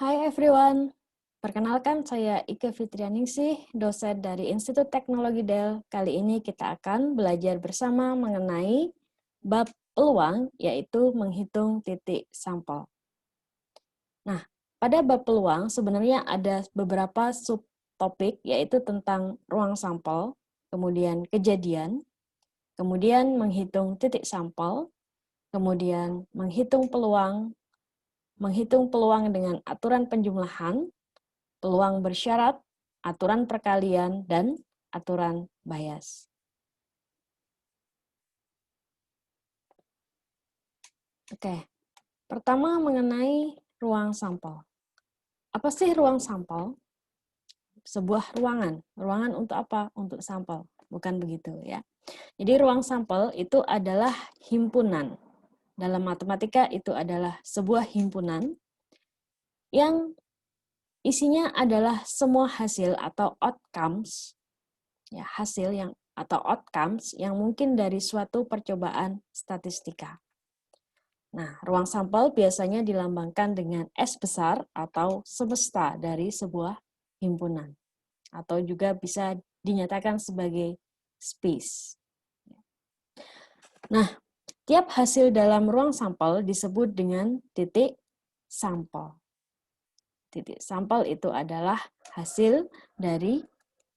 Hai everyone, perkenalkan saya Ike Fitrianingsih, dosen dari Institut Teknologi Dell. Kali ini kita akan belajar bersama mengenai bab peluang, yaitu menghitung titik sampel. Nah, pada bab peluang sebenarnya ada beberapa subtopik, yaitu tentang ruang sampel, kemudian kejadian, kemudian menghitung titik sampel, kemudian menghitung peluang dengan aturan penjumlahan, peluang bersyarat, aturan perkalian, dan aturan bias. Oke, pertama mengenai ruang sampel. Apa sih ruang sampel? Sebuah ruangan. Ruangan untuk apa? Untuk sampel. Bukan begitu ya. Jadi ruang sampel itu adalah himpunan. Dalam matematika itu adalah sebuah himpunan yang isinya adalah semua hasil atau outcomes, ya, hasil yang atau outcomes yang mungkin dari suatu percobaan statistika. Nah, ruang sampel biasanya dilambangkan dengan S besar atau semesta dari sebuah himpunan, atau juga bisa dinyatakan sebagai space. Nah, tiap hasil dalam ruang sampel disebut dengan titik sampel. Titik sampel itu adalah hasil dari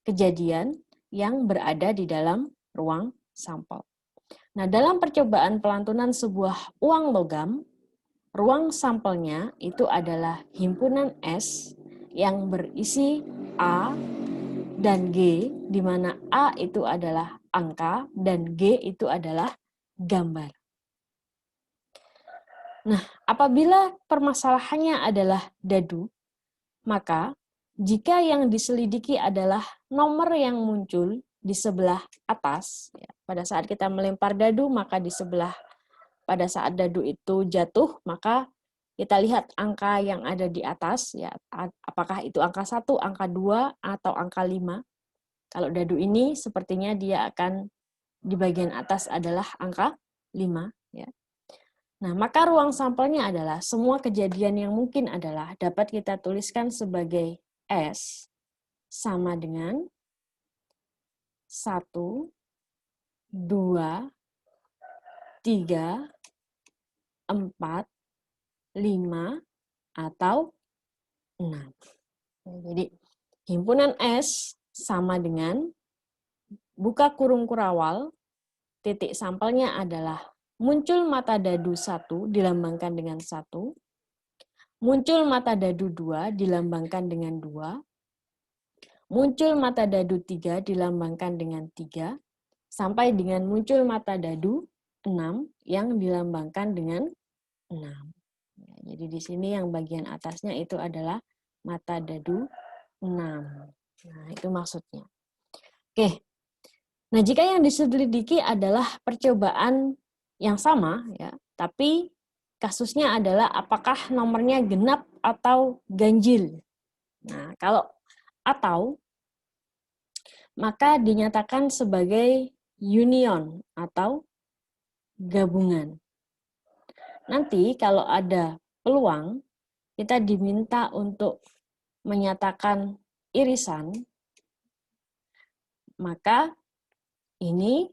kejadian yang berada di dalam ruang sampel. Nah, dalam percobaan pelantunan sebuah uang logam, ruang sampelnya itu adalah himpunan S yang berisi A dan G, di mana A itu adalah angka dan G itu adalah gambar. Nah, apabila permasalahannya adalah dadu, maka jika yang diselidiki adalah nomor yang muncul di sebelah atas, ya, pada saat kita melempar dadu, maka di sebelah pada saat dadu itu jatuh, maka kita lihat angka yang ada di atas, ya, apakah itu angka 1, angka 2, atau angka 5. Kalau dadu ini sepertinya dia akan di bagian atas adalah angka 5. Ya. Nah, maka ruang sampelnya adalah semua kejadian yang mungkin adalah dapat kita tuliskan sebagai S sama dengan 1, 2, 3, 4, 5, atau 6. Jadi, himpunan S sama dengan buka kurung kurawal, titik sampelnya adalah muncul mata dadu 1 dilambangkan dengan 1, muncul mata dadu 2 dilambangkan dengan 2, muncul mata dadu 3 dilambangkan dengan 3, sampai dengan muncul mata dadu 6 yang dilambangkan dengan 6. Ya, jadi di sini yang bagian atasnya itu adalah mata dadu 6. Nah, itu maksudnya. Oke. Nah, jika yang diselidiki adalah percobaan yang sama, ya, tapi kasusnya adalah apakah nomornya genap atau ganjil. Nah, kalau atau, maka dinyatakan sebagai union atau gabungan. Nanti kalau ada peluang, kita diminta untuk menyatakan irisan, maka ini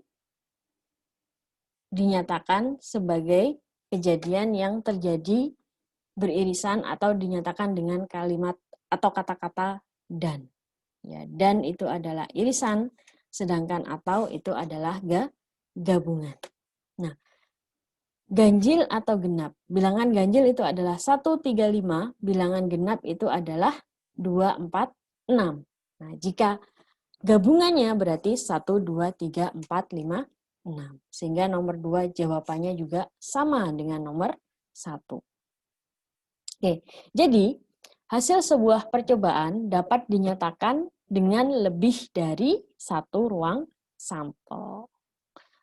dinyatakan sebagai kejadian yang terjadi beririsan atau dinyatakan dengan kalimat atau kata-kata dan. Ya, dan itu adalah irisan, sedangkan atau itu adalah gabungan. Nah, ganjil atau genap. Bilangan ganjil itu adalah 1, 3, 5, bilangan genap itu adalah 2, 4, 6. Nah, jika gabungannya berarti 1, 2, 3, 4, 5, 6. Sehingga nomor 2 jawabannya juga sama dengan nomor 1. Oke, jadi hasil sebuah percobaan dapat dinyatakan dengan lebih dari satu ruang sampel.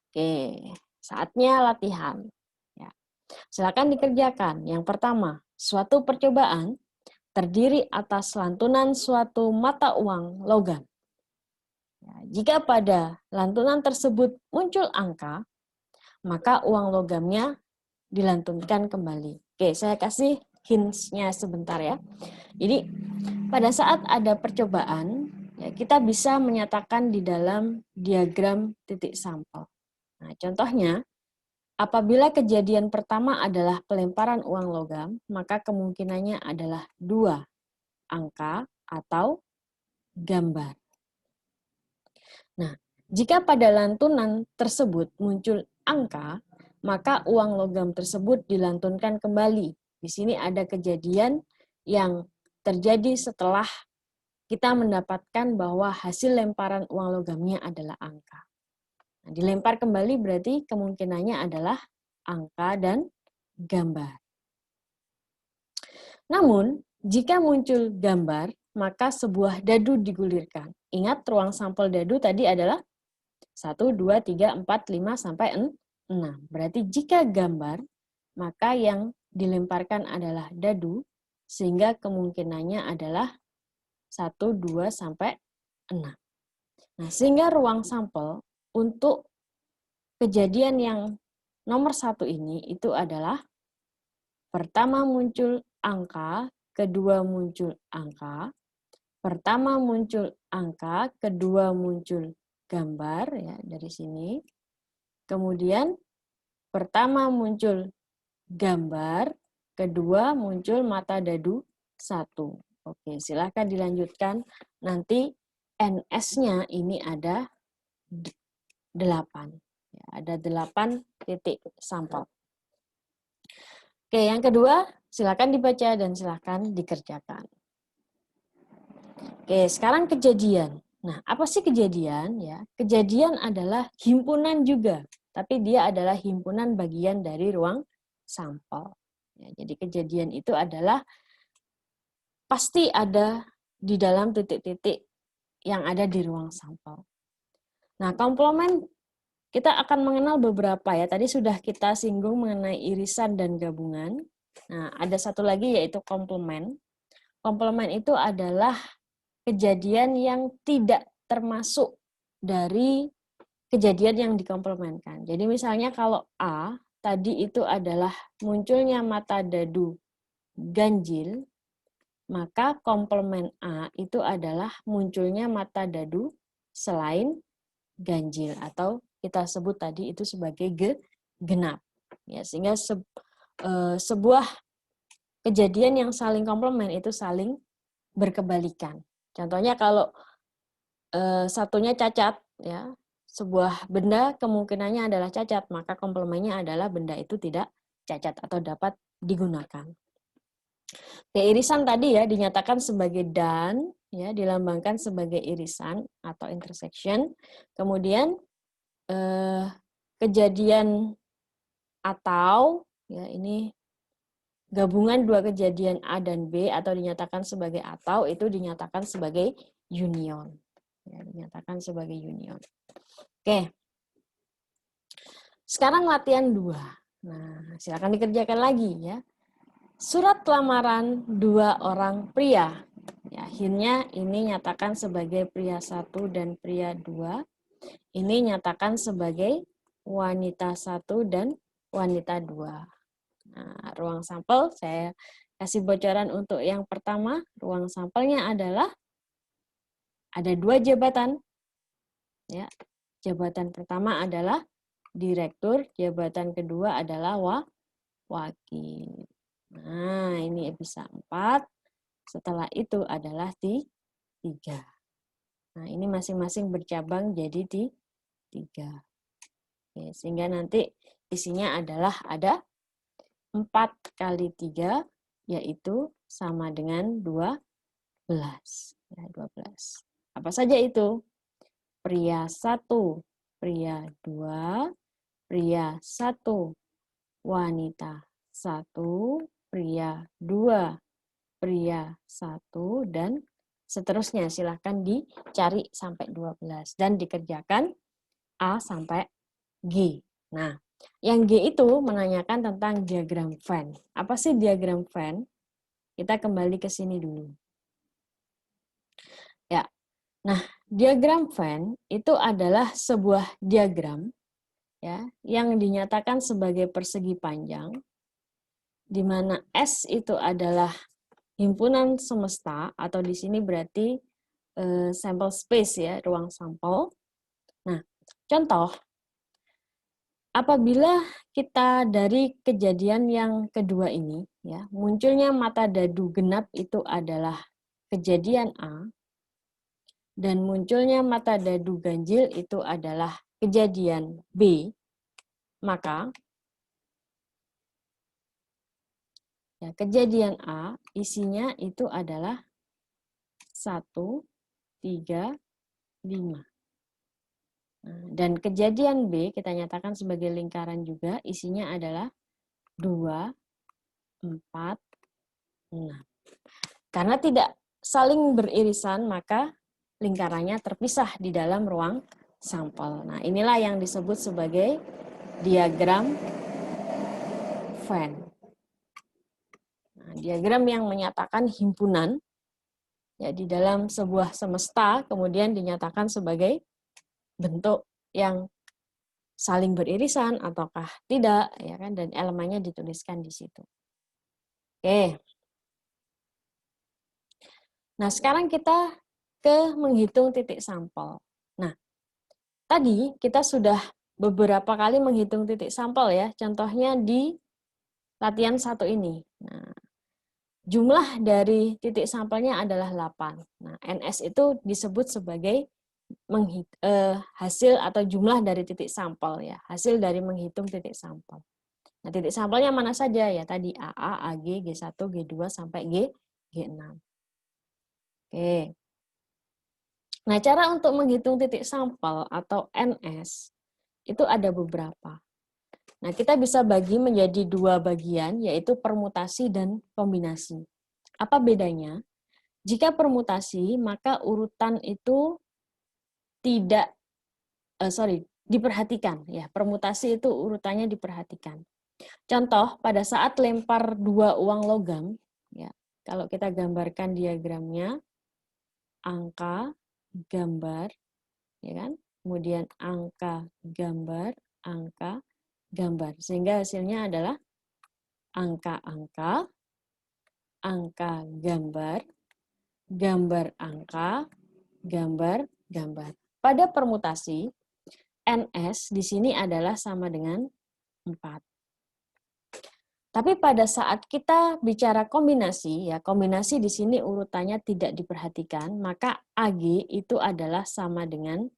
Oke, saatnya latihan. Ya. Silakan dikerjakan. Yang pertama, suatu percobaan terdiri atas lantunan suatu mata uang logam. Ya, jika pada lantunan tersebut muncul angka, maka uang logamnya dilantunkan kembali. Oke, saya kasih hints-nya sebentar ya. Jadi pada saat ada percobaan, ya, kita bisa menyatakan di dalam diagram titik sampel. Nah, contohnya, apabila kejadian pertama adalah pelemparan uang logam, maka kemungkinannya adalah 2 angka atau gambar. Nah, jika pada lantunan tersebut muncul angka, maka uang logam tersebut dilantunkan kembali. Di sini ada kejadian yang terjadi setelah kita mendapatkan bahwa hasil lemparan uang logamnya adalah angka. Nah, dilempar kembali berarti kemungkinannya adalah angka dan gambar. Namun, jika muncul gambar, maka sebuah dadu digulirkan. Ingat ruang sampel dadu tadi adalah 1, 2, 3, 4, 5, sampai 6. Berarti jika gambar, maka yang dilemparkan adalah dadu, sehingga kemungkinannya adalah 1, 2, sampai 6. Nah, sehingga ruang sampel untuk kejadian yang nomor 1 ini itu adalah pertama muncul angka, kedua muncul angka, pertama muncul angka, kedua muncul gambar ya dari sini. Kemudian pertama muncul gambar, kedua muncul mata dadu 1. Oke, silahkan dilanjutkan. Nanti NS-nya ini ada 8. Ya, ada 8 titik sampel. Oke, yang kedua, silakan dibaca dan silakan dikerjakan. Oke, sekarang kejadian. Nah, apa sih kejadian? Ya, kejadian adalah himpunan juga, tapi dia adalah himpunan bagian dari ruang sampel. Ya, jadi kejadian itu adalah pasti ada di dalam titik-titik yang ada di ruang sampel. Nah, komplement kita akan mengenal beberapa ya. Tadi sudah kita singgung mengenai irisan dan gabungan. Nah, ada satu lagi yaitu komplement. Komplement itu adalah kejadian yang tidak termasuk dari kejadian yang dikomplementkan. Jadi misalnya kalau A, tadi itu adalah munculnya mata dadu ganjil, maka komplement A itu adalah munculnya mata dadu selain ganjil, atau kita sebut tadi itu sebagai genap. Ya, sehingga sebuah kejadian yang saling komplement itu saling berkebalikan. Contohnya kalau satunya cacat, ya, sebuah benda kemungkinannya adalah cacat, maka komplemennya adalah benda itu tidak cacat atau dapat digunakan. Irisan tadi ya dinyatakan sebagai dan, ya dilambangkan sebagai irisan atau intersection. Kemudian kejadian atau ya ini gabungan dua kejadian A dan B atau dinyatakan sebagai atau itu dinyatakan sebagai union. Ya, dinyatakan sebagai union. Oke. Sekarang latihan 2. Nah, silakan dikerjakan lagi ya. Surat lamaran 2 orang pria. Ya, akhirnya ini nyatakan sebagai pria 1 dan pria 2. Ini nyatakan sebagai wanita 1 dan wanita 2. Nah, ruang sampel saya kasih bocoran untuk yang pertama. Ruang sampelnya adalah ada 2 jabatan. Ya, jabatan pertama adalah direktur, jabatan kedua adalah wakil. Nah, ini bisa 4. Setelah itu adalah 3. Nah, ini masing-masing bercabang jadi 3. Oke, sehingga nanti isinya adalah ada 4 kali 3, yaitu sama dengan 12. Ya, 12. Apa saja itu? Pria 1, pria 2, pria 1, wanita 1, pria 2, pria 1, dan seterusnya. Silahkan dicari sampai 12 dan dikerjakan A sampai G. Nah, yang G itu menanyakan tentang diagram Venn. Apa sih diagram Venn? Kita kembali ke sini dulu. Ya. Nah, diagram Venn itu adalah sebuah diagram ya yang dinyatakan sebagai persegi panjang di mana S itu adalah himpunan semesta, atau di sini berarti sample space ya, ruang sampel. Nah, contoh, apabila kita dari kejadian yang kedua ini, ya, munculnya mata dadu genap itu adalah kejadian A, dan munculnya mata dadu ganjil itu adalah kejadian B, maka ya, kejadian A isinya itu adalah 1, 3, 5. Dan kejadian B kita nyatakan sebagai lingkaran juga, isinya adalah 2, 4, 6. Karena tidak saling beririsan, maka lingkarannya terpisah di dalam ruang sampel. Nah, inilah yang disebut sebagai diagram Venn. Nah, diagram yang menyatakan himpunan ya di dalam sebuah semesta, kemudian dinyatakan sebagai bentuk yang saling beririsan ataukah tidak, ya kan, dan elemennya dituliskan di situ. Oke. Nah, sekarang kita ke menghitung titik sampel. Nah, tadi kita sudah beberapa kali menghitung titik sampel ya, contohnya di latihan 1 ini. Nah, jumlah dari titik sampelnya adalah 8. Nah, NS itu disebut sebagai hasil atau jumlah dari titik sampel ya, hasil dari menghitung titik sampel. Nah, titik sampelnya mana saja ya, tadi AA, AG, G1, G2 sampai G6. Oke. Nah, cara untuk menghitung titik sampel atau NS itu ada beberapa. Nah, kita bisa bagi menjadi 2 bagian, yaitu permutasi dan kombinasi. Apa bedanya? Jika permutasi, maka urutan itu tidak diperhatikan ya. Permutasi itu urutannya diperhatikan. Contoh, pada saat lempar 2 uang logam ya. Kalau kita gambarkan diagramnya, angka, gambar, ya kan? Kemudian angka, gambar, angka, gambar. Sehingga hasilnya adalah angka-angka, angka, gambar, gambar, angka, gambar, gambar. Pada permutasi, NS di sini adalah sama dengan 4. Tapi pada saat kita bicara kombinasi, ya kombinasi di sini urutannya tidak diperhatikan, maka AG itu adalah sama dengan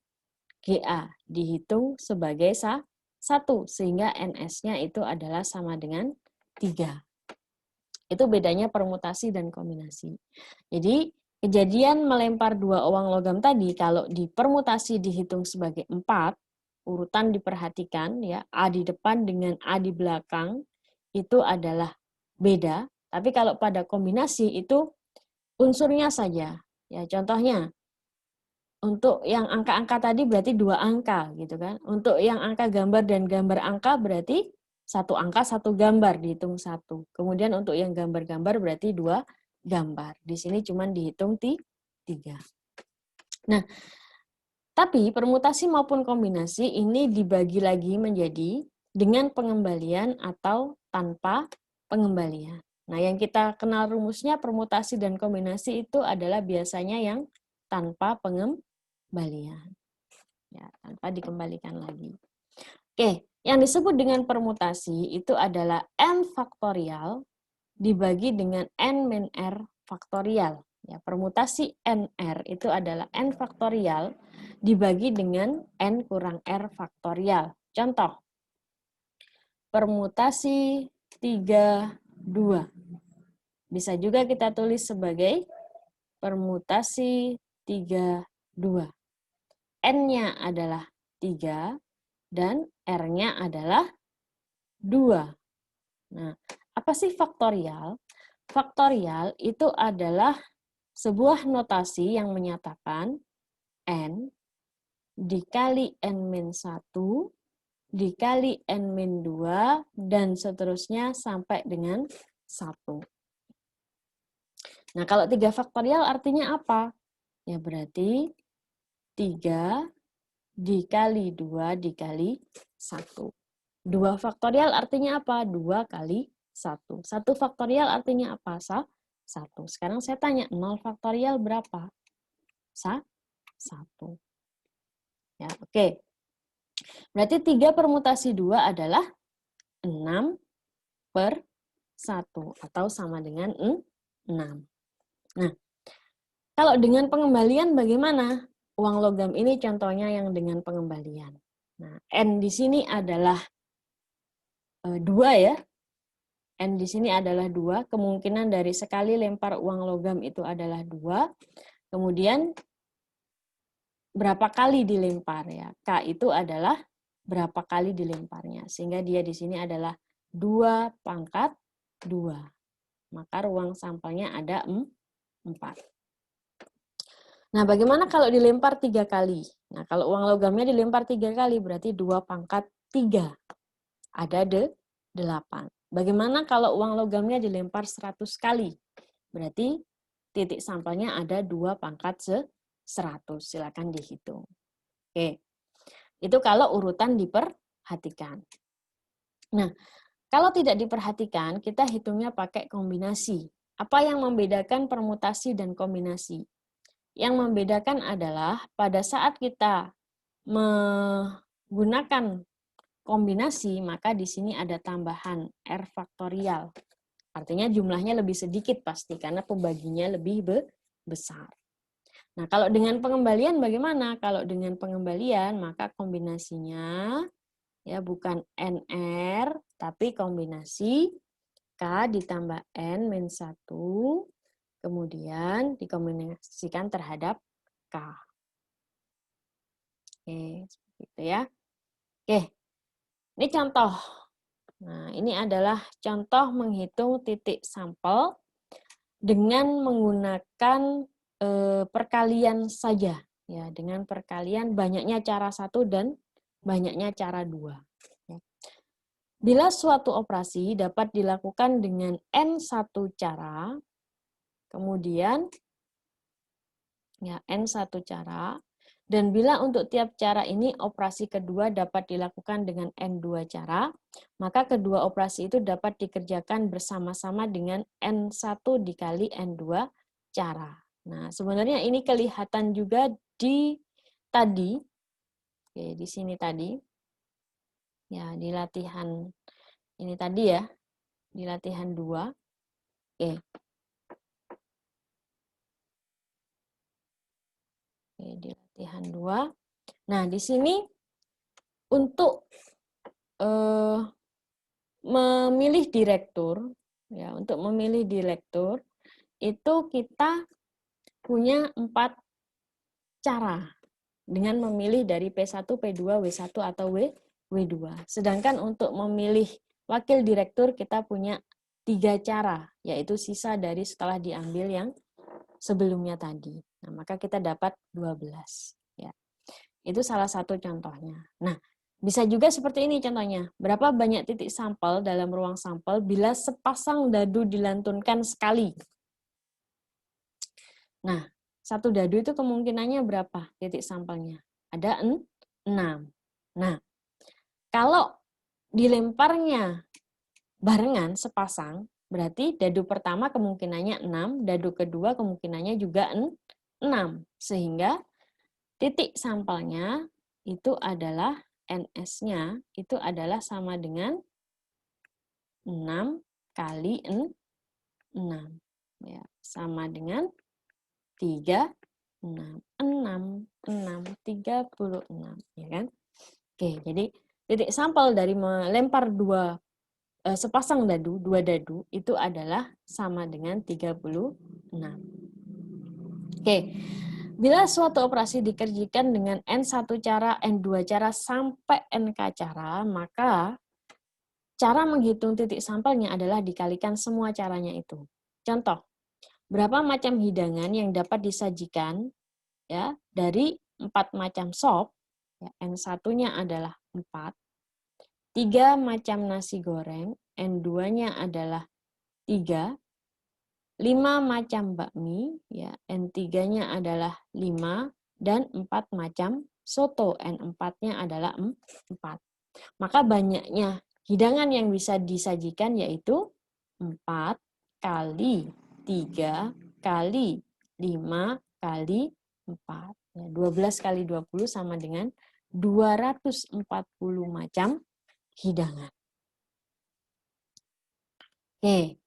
GA, dihitung sebagai 1, sehingga NS-nya itu adalah sama dengan 3. Itu bedanya permutasi dan kombinasi. Jadi, kejadian melempar 2 uang logam tadi, kalau di permutasi dihitung sebagai 4, urutan diperhatikan, ya A di depan dengan A di belakang, itu adalah beda, tapi kalau pada kombinasi itu unsurnya saja. Ya, contohnya untuk yang angka-angka tadi berarti 2 angka gitu kan. Untuk yang angka gambar dan gambar angka berarti 1 angka 1 gambar dihitung 1. Kemudian untuk yang gambar-gambar berarti 2 gambar. Di sini cuma dihitung 3. Nah, tapi permutasi maupun kombinasi ini dibagi lagi menjadi dengan pengembalian atau tanpa pengembalian. Nah, yang kita kenal rumusnya permutasi dan kombinasi itu adalah biasanya yang tanpa pengembalian. Ya, tanpa dikembalikan lagi. Oke, yang disebut dengan permutasi itu adalah n faktorial dibagi dengan n min r faktorial. Ya, permutasi nr itu adalah n faktorial dibagi dengan n kurang r faktorial. Contoh, permutasi 3, 2. Bisa juga kita tulis sebagai permutasi 3, 2. N-nya adalah 3 dan R-nya adalah 2. Nah, apa sih faktorial? Faktorial itu adalah sebuah notasi yang menyatakan N dikali N-1 dikali N-2 dan seterusnya sampai dengan 1. Nah, kalau 3 faktorial artinya apa? Ya berarti 3 dikali 2 dikali 1. 2 faktorial artinya apa? 2 kali 1. 1 faktorial artinya apa? 1. Sekarang saya tanya, 0 faktorial berapa? 1. Ya, oke. Berarti 3 permutasi 2 adalah 6 per 1 atau sama dengan 6. Nah, kalau dengan pengembalian bagaimana? Uang logam ini contohnya yang dengan pengembalian. Nah, N di sini adalah 2 ya. N di sini adalah 2. Kemungkinan dari sekali lempar uang logam itu adalah 2. Kemudian berapa kali dilempar ya? K itu adalah berapa kali dilemparnya. Sehingga dia di sini adalah 2 pangkat 2. Maka ruang sampelnya ada 4. Nah, bagaimana kalau dilempar 3 kali? Nah, kalau uang logamnya dilempar 3 kali, berarti 2 pangkat 3. Ada 8. Bagaimana kalau uang logamnya dilempar 100 kali? Berarti titik sampelnya ada 2 pangkat 100. Silakan dihitung. Oke. Itu kalau urutan diperhatikan. Nah, kalau tidak diperhatikan, kita hitungnya pakai kombinasi. Apa yang membedakan permutasi dan kombinasi? Yang membedakan adalah pada saat kita menggunakan kombinasi, maka di sini ada tambahan R faktorial. Artinya jumlahnya lebih sedikit pasti, karena pembaginya lebih besar. Nah, kalau dengan pengembalian bagaimana? Kalau dengan pengembalian, maka kombinasinya ya bukan NR, tapi kombinasi K ditambah N min 1, kemudian dikombinasikan terhadap K. Oke, seperti itu ya. Oke, ini contoh. Nah, ini adalah contoh menghitung titik sampel dengan menggunakan perkalian saja. Ya, dengan perkalian banyaknya cara 1 dan banyaknya cara 2. Bila suatu operasi dapat dilakukan dengan N1 cara, kemudian ya N1 cara, dan bila untuk tiap cara ini operasi kedua dapat dilakukan dengan N2 cara, maka kedua operasi itu dapat dikerjakan bersama-sama dengan N1 dikali N2 cara. Nah, sebenarnya ini kelihatan juga di tadi, oke, di sini tadi, ya di latihan ini tadi ya, di latihan 2. Oke. Oke, di latihan 2. Nah, di sini untuk memilih direktur, ya, untuk memilih direktur itu kita punya 4 cara dengan memilih dari P1, P2, W1 atau W2. Sedangkan untuk memilih wakil direktur kita punya 3 cara, yaitu sisa dari setelah diambil yang sebelumnya tadi. Nah, maka kita dapat 12. Ya. Itu salah satu contohnya. Nah, bisa juga seperti ini contohnya. Berapa banyak titik sampel dalam ruang sampel bila sepasang dadu dilantunkan sekali? Nah, satu dadu itu kemungkinannya berapa titik sampelnya? Ada 6. Nah, kalau dilemparnya barengan sepasang, berarti dadu pertama kemungkinannya 6, dadu kedua kemungkinannya juga 6. Sehingga titik sampelnya itu adalah NS-nya itu adalah sama dengan 6 kali 6. Ya, sama dengan 36. 36, ya kan? Oke, jadi titik sampel dari melempar sepasang dadu, 2 dadu, itu adalah sama dengan 36. Oke, bila suatu operasi dikerjakan dengan N1 cara, N2 cara, sampai NK cara, maka cara menghitung titik sampelnya adalah dikalikan semua caranya itu. Contoh, berapa macam hidangan yang dapat disajikan ya dari 4 macam sop, ya, N1-nya adalah 4, 3 macam nasi goreng, N2-nya adalah 3, 5 macam bakmi, ya, N3-nya adalah 5, dan 4 macam soto, N4-nya adalah 4. Maka banyaknya hidangan yang bisa disajikan yaitu 4 kali 3 kali 5 kali 4. Ya, 12 kali 20 sama dengan 240 macam hidangan. Oke.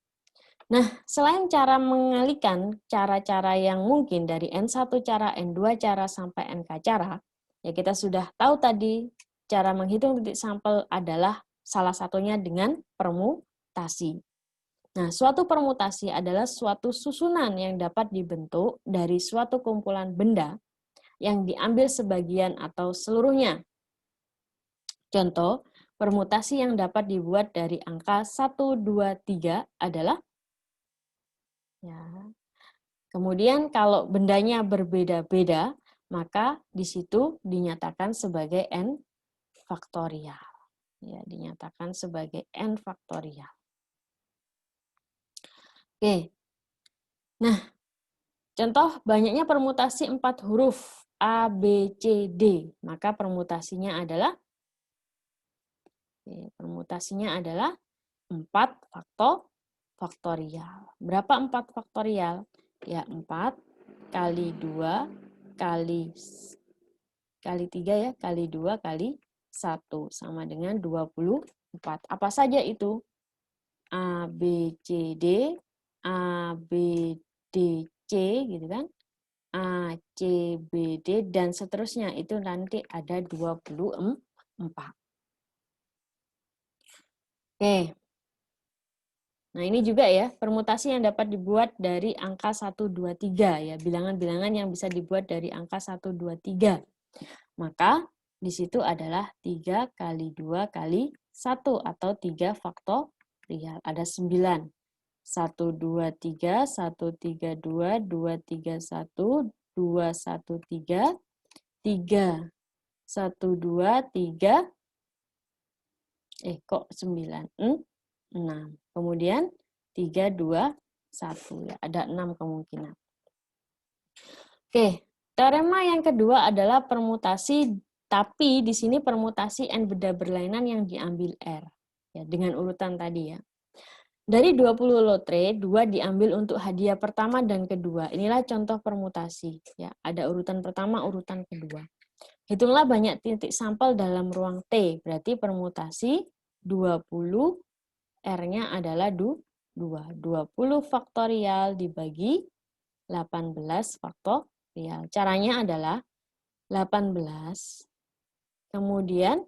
Nah, selain cara mengalihkan cara-cara yang mungkin dari N1 cara, N2 cara, sampai NK cara, ya kita sudah tahu tadi cara menghitung titik sampel adalah salah satunya dengan permutasi. Nah, suatu permutasi adalah suatu susunan yang dapat dibentuk dari suatu kumpulan benda yang diambil sebagian atau seluruhnya. Contoh, permutasi yang dapat dibuat dari angka 1, 2, 3 adalah ya. Kemudian kalau bendanya berbeda-beda, maka di situ dinyatakan sebagai n faktorial. Ya, dinyatakan sebagai n faktorial. Oke. Nah, contoh banyaknya permutasi 4 huruf A, B, C, D. Maka permutasinya adalah 4 faktorial. Berapa 4 faktorial? Ya, 4 kali 2 kali 3 ya, kali 2 kali 1 sama dengan 24. Apa saja itu? A, B, C, D, A, B, D, C, gitu kan? A, C, B, D, dan seterusnya. Itu nanti ada 24. Oke. Nah, ini juga ya, permutasi yang dapat dibuat dari angka 1, 2, 3 ya, bilangan-bilangan yang bisa dibuat dari angka 1, 2, 3. Maka di situ adalah 3 kali 2 kali 1 atau 3 faktorial. Ada 9. 1, 2, 3, 1, 3, 2, 2, 3, 1, 2, 1, 3, 3, 1, 2, 3, kok 9? 6. Kemudian 3, 2, 1. Ya, ada 6 kemungkinan. Oke, teorema yang kedua adalah permutasi, tapi di sini permutasi N benda berlainan yang diambil R. Ya, dengan urutan tadi ya. Dari 20 lotre, 2 diambil untuk hadiah pertama dan kedua. Inilah contoh permutasi. Ya, ada urutan pertama, urutan kedua. Hitunglah banyak titik sampel dalam ruang T. Berarti permutasi 20 R-nya adalah 2. 20 faktorial dibagi 18 faktorial. Caranya adalah 18 kemudian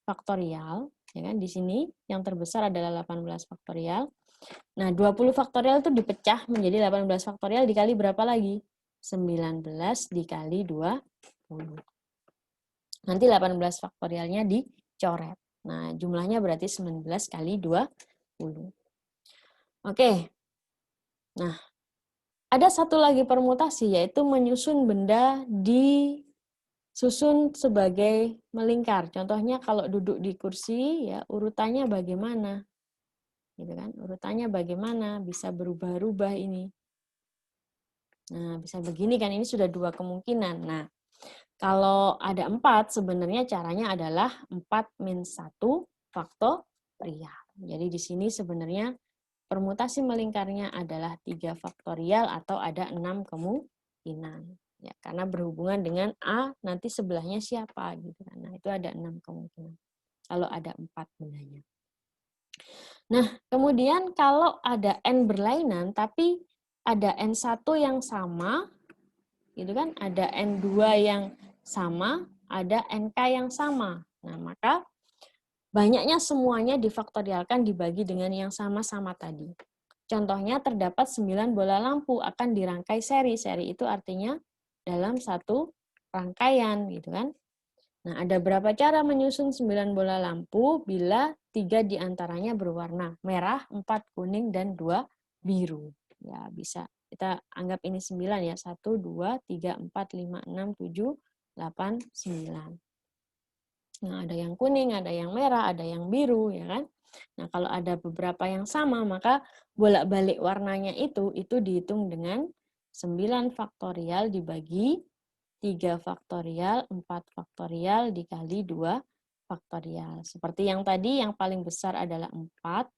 faktorial, ya kan? Di sini yang terbesar adalah 18 faktorial. Nah, 20 faktorial itu dipecah menjadi 18 faktorial dikali berapa lagi? 19 dikali 20. Nanti 18 faktorialnya dicoret. Nah, jumlahnya berarti 19 kali 20. Oke. Nah, ada satu lagi permutasi, yaitu menyusun benda disusun sebagai melingkar. Contohnya kalau duduk di kursi, ya urutannya bagaimana? Gitu kan? Urutannya bagaimana? Bisa berubah-ubah ini. Nah, bisa begini kan, ini sudah 2 kemungkinan. Nah, kalau ada 4, sebenarnya caranya adalah 4 min 1 faktorial. Jadi di sini sebenarnya permutasi melingkarnya adalah 3 faktorial atau ada 6 kemungkinan. Ya, karena berhubungan dengan A, nanti sebelahnya siapa gitu kan. Nah, itu ada 6 kemungkinan. Kalau ada 4 bendanya. Nah, kemudian kalau ada N berlainan tapi ada N1 yang sama, gitu kan, ada N2 yang sama, ada NK yang sama. Nah, maka banyaknya semuanya difaktorialkan dibagi dengan yang sama-sama tadi. Contohnya terdapat 9 bola lampu akan dirangkai seri. Seri itu artinya dalam satu rangkaian, gitu kan. Nah, ada berapa cara menyusun 9 bola lampu bila 3 diantaranya berwarna merah, 4 kuning, dan 2 biru. Ya, bisa. Kita anggap ini 9 ya. 1, 2, 3, 4, 5, 6, 7, 8, 9. Nah, ada yang kuning, ada yang merah, ada yang biru, ya kan? Nah, kalau ada beberapa yang sama, maka bolak-balik warnanya itu dihitung dengan 9 faktorial dibagi 3 faktorial, 4 faktorial dikali 2 faktorial. Seperti yang tadi, yang paling besar adalah 4,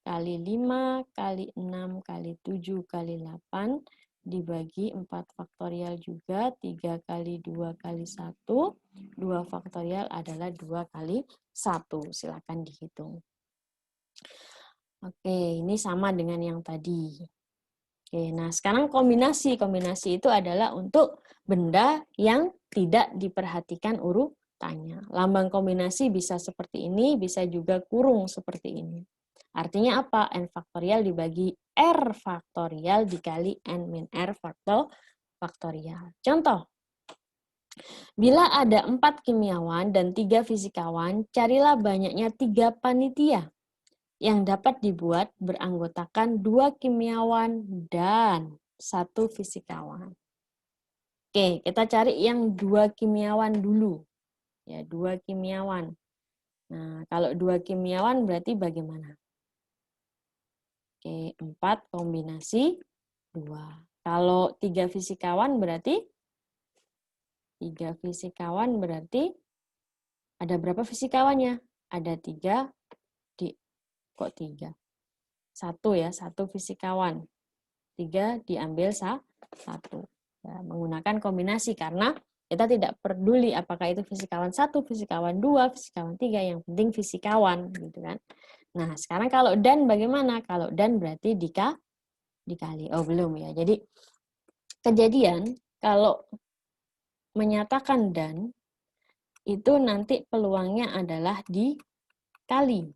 kali 5, kali 6, kali 7, kali 8, dibagi 4 faktorial juga, 3 kali 2 kali 1, 2 faktorial adalah 2 kali 1. Silakan dihitung. Oke, ini sama dengan yang tadi. Oke, nah sekarang kombinasi. Kombinasi itu adalah untuk benda yang tidak diperhatikan urutannya. Lambang kombinasi bisa seperti ini, bisa juga kurung seperti ini. Artinya apa? N faktorial dibagi R faktorial dikali N min R faktorial. Contoh, bila ada 4 kimiawan dan 3 fisikawan, carilah banyaknya 3 panitia yang dapat dibuat beranggotakan 2 kimiawan dan 1 fisikawan. Oke, kita cari yang 2 kimiawan dulu. Ya, 2 kimiawan. Nah, kalau 2 kimiawan berarti bagaimana? Oke, 4 kombinasi 2. Kalau 3 fisikawan berarti 3 fisikawan berarti ada berapa fisikawannya? Ada 3 kok 3? 1 ya, 1 fisikawan. 3 diambil 1. Ya, menggunakan kombinasi karena kita tidak peduli apakah itu fisikawan 1, fisikawan 2, fisikawan 3, yang penting fisikawan gitu kan. Nah, sekarang kalau dan bagaimana? Kalau dan berarti dikali. Oh, belum ya. Jadi kejadian kalau menyatakan dan itu nanti peluangnya adalah dikali.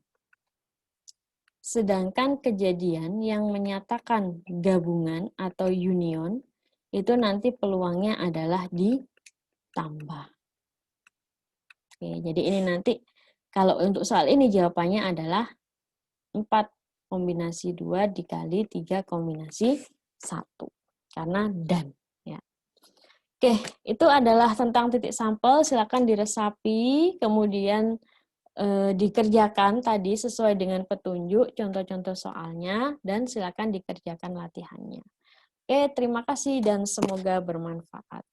Sedangkan kejadian yang menyatakan gabungan atau union itu nanti peluangnya adalah ditambah. Oke, jadi ini nanti kalau untuk soal ini jawabannya adalah 4 kombinasi 2 dikali 3 kombinasi 1. Karena dan. Ya. Oke, itu adalah tentang titik sampel. Silakan diresapi, kemudian dikerjakan tadi sesuai dengan petunjuk, contoh-contoh soalnya, dan silakan dikerjakan latihannya. Oke, terima kasih dan semoga bermanfaat.